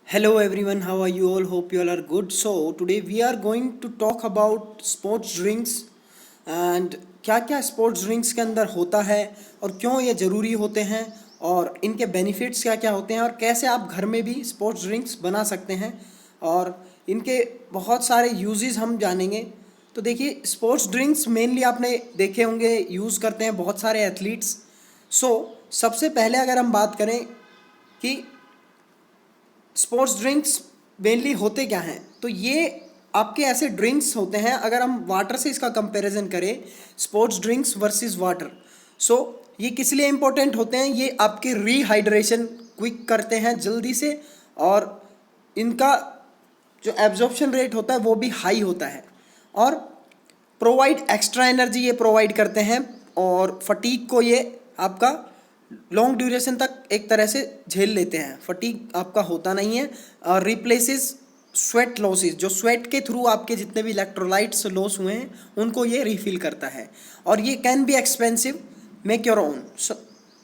Hello everyone, how are you all? Hope you all are good. So today we are going to talk about sports drinks and क्या क्या sports drinks के अंदर होता है और क्यों ये ज़रूरी होते हैं और इनके बेनिफिट्स क्या क्या होते हैं और कैसे आप घर में भी स्पोर्ट्स ड्रिंक्स बना सकते हैं और इनके बहुत सारे यूजेस हम जानेंगे। तो देखिए, स्पोर्ट्स ड्रिंक्स मेनली आपने देखे होंगे यूज़ करते हैं बहुत सारे एथलीट्स। सो सबसे पहले अगर हम बात करें कि स्पोर्ट्स ड्रिंक्स मेनली होते क्या हैं, तो ये आपके ऐसे ड्रिंक्स होते हैं, अगर हम वाटर से इसका कंपैरिजन करें, स्पोर्ट्स ड्रिंक्स वर्सेस वाटर। सो ये किस लिए इंपॉर्टेंट होते हैं? ये आपके रिहाइड्रेशन क्विक करते हैं जल्दी से और इनका जो एब्जॉर्प्शन रेट होता है वो भी हाई होता है और प्रोवाइड एक्स्ट्रा एनर्जी ये प्रोवाइड करते हैं और फटीग को ये आपका लॉन्ग ड्यूरेशन तक एक तरह से झेल लेते हैं। फटीग आपका होता नहीं है और रिप्लेसेस स्वेट लॉसेस, जो स्वेट के थ्रू आपके जितने भी इलेक्ट्रोलाइट्स लॉस हुए हैं उनको ये रिफिल करता है। और ये can be expensive, make your own,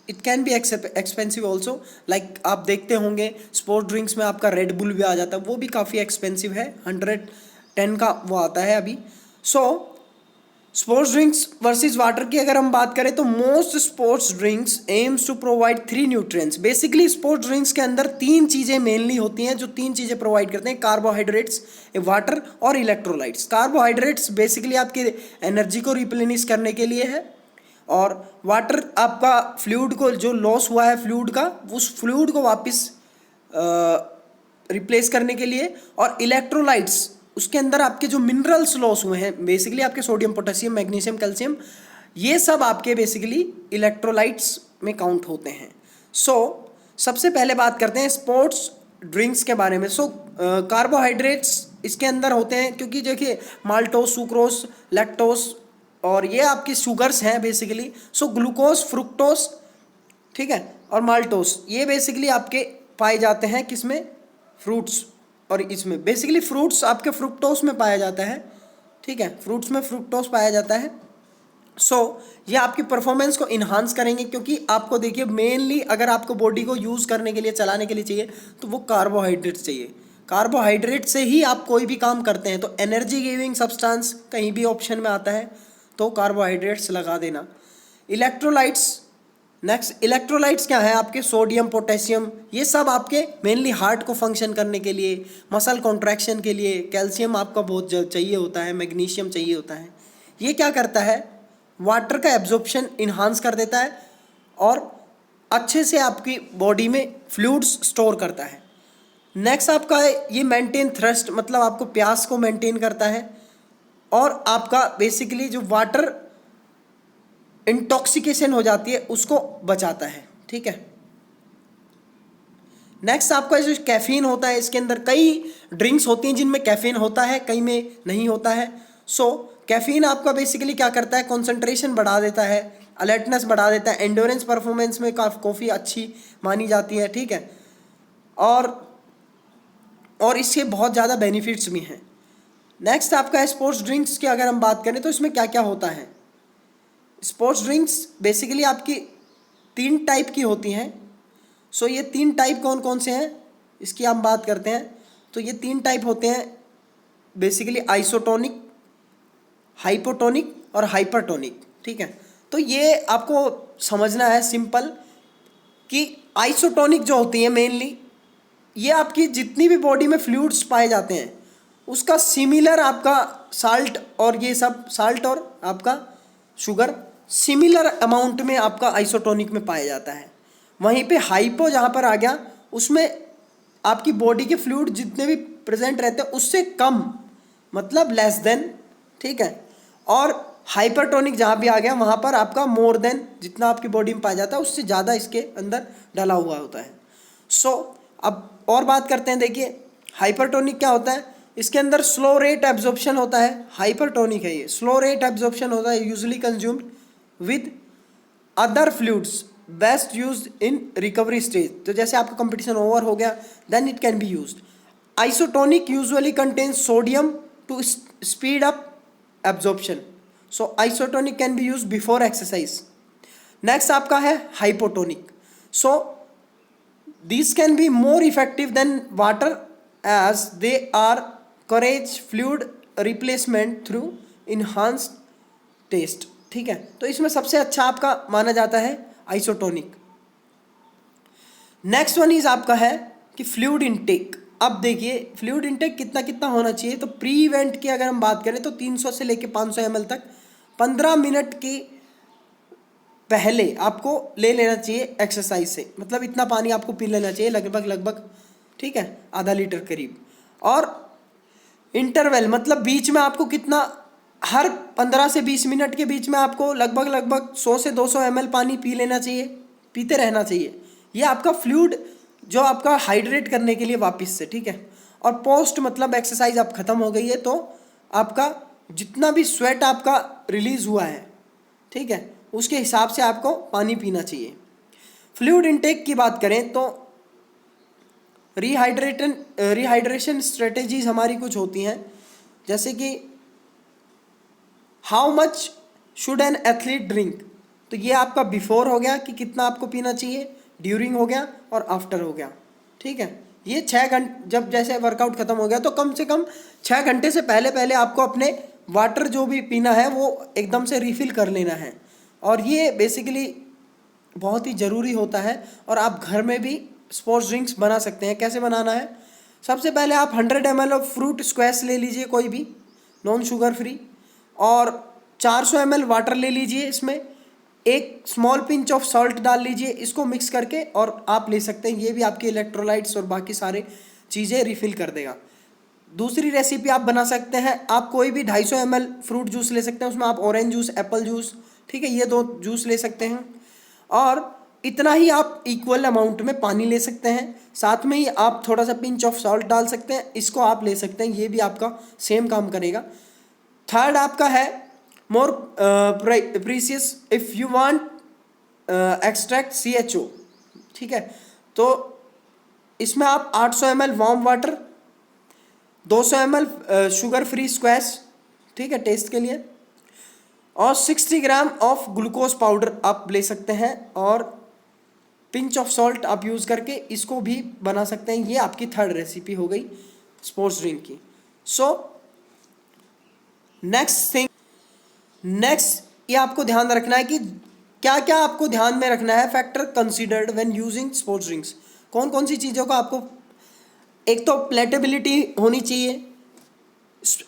it can be expensive also. Like आप देखते होंगे स्पोर्ट ड्रिंक्स में आपका रेड बुल भी आ जाता है, वो भी काफ़ी एक्सपेंसिव है, 110 का वो आता है अभी। So sports drinks versus water की अगर हम बात करें तो most sports drinks aims to provide 3 nutrients. Basically sports drinks के अंदर 3 चीज़ें मेनली होती हैं, जो 3 चीज़ें प्रोवाइड करते हैं: कार्बोहाइड्रेट्स, वाटर और इलेक्ट्रोलाइट्स। कार्बोहाइड्रेट्स बेसिकली आपके एनर्जी को रिप्लेनिश करने के लिए है और वाटर आपका फ्लूइड को, जो लॉस हुआ है फ्लूइड का, उस फ्लूइड को वापस रिप्लेस करने के लिए, और इलेक्ट्रोलाइट्स उसके अंदर आपके जो मिनरल्स लॉस हुए हैं, बेसिकली आपके सोडियम, पोटेशियम, मैग्नीशियम, कैल्शियम, ये सब आपके बेसिकली इलेक्ट्रोलाइट्स में काउंट होते हैं। सो सबसे पहले बात करते हैं स्पोर्ट्स ड्रिंक्स के बारे में। कार्बोहाइड्रेट्स इसके अंदर होते हैं, क्योंकि देखिए माल्टोस, सुक्रोस, लैक्टोस और ये आपकी शुगर्स हैं बेसिकली। ग्लूकोज, फ्रुक्टोस, ठीक है, और माल्टोस, ये बेसिकली आपके पाए जाते हैं किसमें? फ्रूट्स। और इसमें बेसिकली फ्रूट्स आपके फ्रुक्टोस में पाया जाता है, ठीक है, फ्रूट्स में फ्रुक्टोस पाया जाता है। ये आपकी परफॉर्मेंस को इन्हांस करेंगे, क्योंकि आपको देखिए मेनली अगर आपको बॉडी को यूज़ करने के लिए, चलाने के लिए चाहिए, तो वो कार्बोहाइड्रेट्स चाहिए। कार्बोहाइड्रेट से ही आप कोई भी काम करते हैं, तो एनर्जी गिविंग सब्सटेंस कहीं भी ऑप्शन में आता है तो कार्बोहाइड्रेट्स लगा देना। इलेक्ट्रोलाइट्स, नेक्स्ट इलेक्ट्रोलाइट्स क्या है? आपके सोडियम, पोटेशियम, ये सब आपके मेनली हार्ट को फंक्शन करने के लिए, मसल कॉन्ट्रैक्शन के लिए, कैल्शियम आपका बहुत चाहिए होता है, मैग्नीशियम चाहिए होता है। ये क्या करता है? वाटर का एब्जॉर्प्शन इन्हांस कर देता है और अच्छे से आपकी बॉडी में फ्लूइड्स स्टोर करता है। नेक्स्ट आपका है ये मेंटेन थ्रस्ट, मतलब आपको प्यास को मेंटेन करता है और आपका बेसिकली जो वाटर इंटॉक्सिकेशन हो जाती है उसको बचाता है, ठीक है। नेक्स्ट आपका जो कैफीन होता है, इसके अंदर कई ड्रिंक्स होती हैं जिनमें कैफीन होता है, कई में नहीं होता है। कैफीन आपका बेसिकली क्या करता है? कंसंट्रेशन बढ़ा देता है, अलर्टनेस बढ़ा देता है, एंडोरेंस परफॉर्मेंस में काफ़ी अच्छी मानी जाती है, ठीक है। और इसके बहुत ज़्यादा बेनिफिट्स भी हैं। नेक्स्ट आपका स्पोर्ट्स ड्रिंक्स की अगर हम बात करें तो इसमें क्या क्या होता है? स्पोर्ट्स ड्रिंक्स बेसिकली आपकी 3 टाइप की होती हैं। ये 3 टाइप कौन कौन से हैं इसकी हम बात करते हैं। तो ये 3 टाइप होते हैं बेसिकली: आइसोटोनिक, हाइपोटोनिक और हाइपरटोनिक, ठीक है। तो ये आपको समझना है सिंपल कि आइसोटोनिक जो होती है मेनली, ये आपकी जितनी भी बॉडी में फ्लूइड्स पाए जाते हैं उसका सिमिलर आपका साल्ट, और ये सब साल्ट और आपका शुगर सिमिलर अमाउंट में आपका आइसोटोनिक में पाया जाता है। वहीं पे हाइपो जहाँ पर आ गया, उसमें आपकी बॉडी के फ्लूइड जितने भी प्रेजेंट रहते हैं उससे कम, मतलब लेस देन, ठीक है। और हाइपरटोनिक जहाँ भी आ गया वहाँ पर आपका मोर देन, जितना आपकी बॉडी में पाया जाता है उससे ज़्यादा इसके अंदर डाला हुआ होता है। अब और बात करते हैं। देखिए हाइपरटोनिक क्या होता है? इसके अंदर स्लो रेट एब्जॉर्प्शन होता है। हाइपरटोनिक है ये, स्लो रेट एब्जॉर्प्शन होता है, usually consumed with other fluids, best use in recovery stage. तो जैसे आपका कंपटीशन ओवर हो गया, then it can be used. Isotonic usually contains sodium to speed up absorption, isotonic can be use before exercise. Next आपका है hypotonic. These can be more effective than water as they are encourage fluid replacement through enhanced taste। ठीक है, तो इसमें सबसे अच्छा आपका माना जाता है आइसोटोनिक। नेक्स्ट वन इज आपका है कि फ्लूइड इनटेक। अब देखिए फ्लूइड इनटेक कितना कितना होना चाहिए, तो प्री इवेंट की अगर हम बात करें तो 300 से लेके 500 ml तक 15 मिनट के पहले आपको ले लेना चाहिए एक्सरसाइज से, मतलब इतना पानी आपको पी लेना चाहिए लगभग, ठीक है, आधा लीटर करीब। और इंटरवल मतलब बीच में आपको कितना, हर 15 से 20 मिनट के बीच में आपको लगभग 100 से 200 ml पानी पी लेना चाहिए, पीते रहना चाहिए। ये आपका फ्लूइड जो आपका हाइड्रेट करने के लिए वापस से, ठीक है। और पोस्ट मतलब एक्सरसाइज आप खत्म हो गई है तो आपका जितना भी स्वेट आपका रिलीज हुआ है, ठीक है, उसके हिसाब से आपको पानी पीना चाहिए। फ्लूइड इनटेक की बात करें तो रिहाइड्रेशन स्ट्रेटेजीज हमारी कुछ होती हैं, जैसे कि how much should an athlete drink, तो ये आपका बिफोर हो गया कि कितना आपको पीना चाहिए, ड्यूरिंग हो गया और आफ्टर हो गया, ठीक है। ये 6 घंटे जब जैसे वर्कआउट खत्म हो गया तो कम से कम 6 घंटे से पहले आपको अपने वाटर जो भी पीना है वो एकदम से रिफ़िल कर लेना है। और ये बेसिकली बहुत ही ज़रूरी होता है। और आप घर में भी स्पोर्ट्स ड्रिंक्स बना सकते हैं। कैसे बनाना है, सबसे पहले आप 100 ml ऑफ फ्रूट स्क्वैश ले लीजिए, कोई भी नॉन शुगर फ्री, और 400 ml वाटर ले लीजिए, इसमें एक स्मॉल पिंच ऑफ सॉल्ट डाल लीजिए, इसको मिक्स करके और आप ले सकते हैं। ये भी आपके इलेक्ट्रोलाइट्स और बाकी सारे चीज़ें रिफ़िल कर देगा। दूसरी रेसिपी आप बना सकते हैं, आप कोई भी 250 ml फ्रूट जूस ले सकते हैं, उसमें आप ऑरेंज जूस, एप्पल जूस, ठीक है, ये 2 जूस ले सकते हैं। और इतना ही आप इक्वल अमाउंट में पानी ले सकते हैं, साथ में ही आप थोड़ा सा पिंच ऑफ सॉल्ट डाल सकते हैं, इसको आप ले सकते हैं, ये भी आपका सेम काम करेगा। थर्ड आपका है more precious if you want extract CHO, ठीक है, तो इसमें आप 800 ml warm water, 200 ml sugar free squash, ठीक है, टेस्ट के लिए, और 60 ग्राम ऑफ ग्लूकोज पाउडर आप ले सकते हैं, और पिंच ऑफ सॉल्ट आप यूज़ करके इसको भी बना सकते हैं। ये आपकी थर्ड रेसिपी हो गई स्पोर्ट्स ड्रिंक की। सो नेक्स्ट ये आपको ध्यान रखना है कि क्या क्या आपको ध्यान में रखना है, factor considered when using sports drinks. कौन कौन सी चीज़ों का आपको, एक तो प्लेटेबिलिटी होनी चाहिए,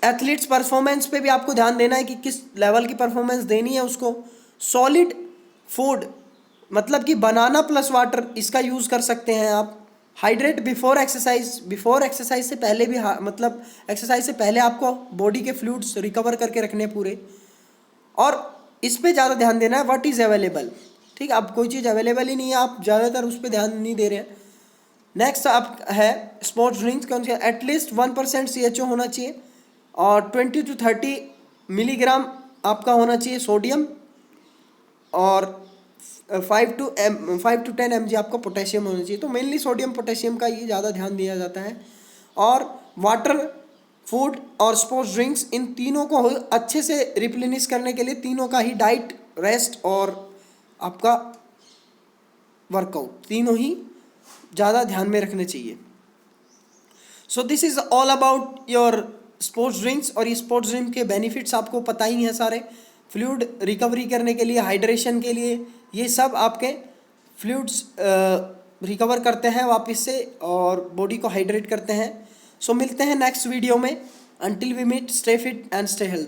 एथलीट्स परफॉर्मेंस पे भी आपको ध्यान देना है कि किस लेवल की परफॉर्मेंस देनी है उसको। सॉलिड फूड मतलब कि बनाना प्लस वाटर, इसका यूज़ कर सकते हैं आप। हाइड्रेट बिफोर एक्सरसाइज से पहले भी, मतलब एक्सरसाइज से पहले आपको बॉडी के फ्लूइड्स रिकवर करके रखने पूरे। और इस पे ज़्यादा ध्यान देना है व्हाट इज़ अवेलेबल, ठीक है, अब कोई चीज़ अवेलेबल ही नहीं है, आप ज़्यादातर उस पर ध्यान नहीं दे रहे हैं। नेक्स्ट आप है स्पोर्ट्स ड्रिंक्स कौन सी, एटलीस्ट 1% CHO होना चाहिए, और 20 to 30 मिलीग्राम आपका होना चाहिए सोडियम, और 5 to 10 mg आपका पोटेशियम होना चाहिए। तो मेनली सोडियम पोटेशियम का ये ज़्यादा ध्यान दिया जाता है। और वाटर, फूड और स्पोर्ट्स ड्रिंक्स, इन तीनों को अच्छे से रिप्लेनिश करने के लिए तीनों का ही डाइट, रेस्ट और आपका वर्कआउट, तीनों ही ज़्यादा ध्यान में रखने चाहिए। So this is all about your sports drinks. और ये स्पोर्ट्स ड्रिंक के बेनिफिट्स आपको पता ही हैं सारे, फ्लूइड रिकवरी करने के लिए, हाइड्रेशन के लिए, ये सब आपके फ्लूइड्स रिकवर करते हैं वापस से और बॉडी को हाइड्रेट करते हैं। सो मिलते हैं नेक्स्ट वीडियो में। Until we meet, stay fit and stay healthy.